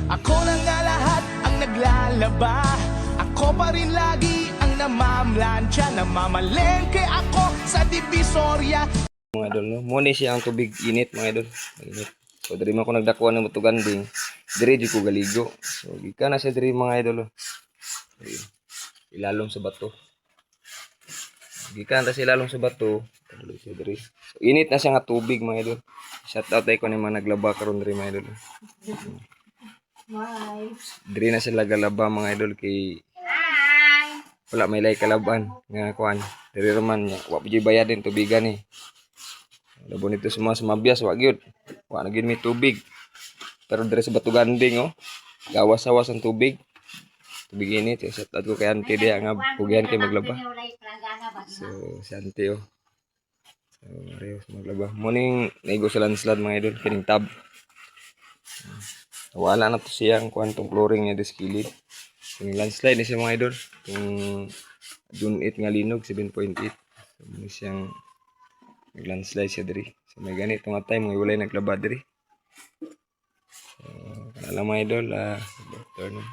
Ako na nga lahat ang naglalaba. Ako pa rin lagi ang namamlansya. Namamalengke ako sa Divisoria. Mga idol, no? Muna siya ang tubig init, mga idol. Init. So, diri man ko nagdakuan ng matuganding. Diri di ko galigo. So, gikan na siya diri, mga idol. No? Ilalom sa bato. Gikan ta siya ilalom sa bato. Tuloy siya diri. So, init na siya nga tubig, mga idol. Shout out tayo ko ni mga naglaba karon diri, mga idol. Bye. Diri na sila galaba, mga idol, kay wala may lay kalaban nga kuan. Diri raman nya, wa pud bayadin tubigan ni. Labo nito sa mga sumabiyas, wa gyud. Wa na gyud may tubig. Pero diri sa Batuganding, oh, gawas-awas ang tubig. Tubig init, shout out ko kay auntie diya nga pugihan kay maglaba. So, si auntie, oh. So, Marios maglaba. Morning, naigo sa landslide, mga idol, kining tab. Wala na to siyang kuantong flooring niya diskilid. Yung landslide ni siya, mga idol. Yung June 8 nga linog, 7.8. So, muna siyang nag-landslide siya diri. So, may ganito nga time, may walay naglaba diri. So, alam, mga idol, good afternoon.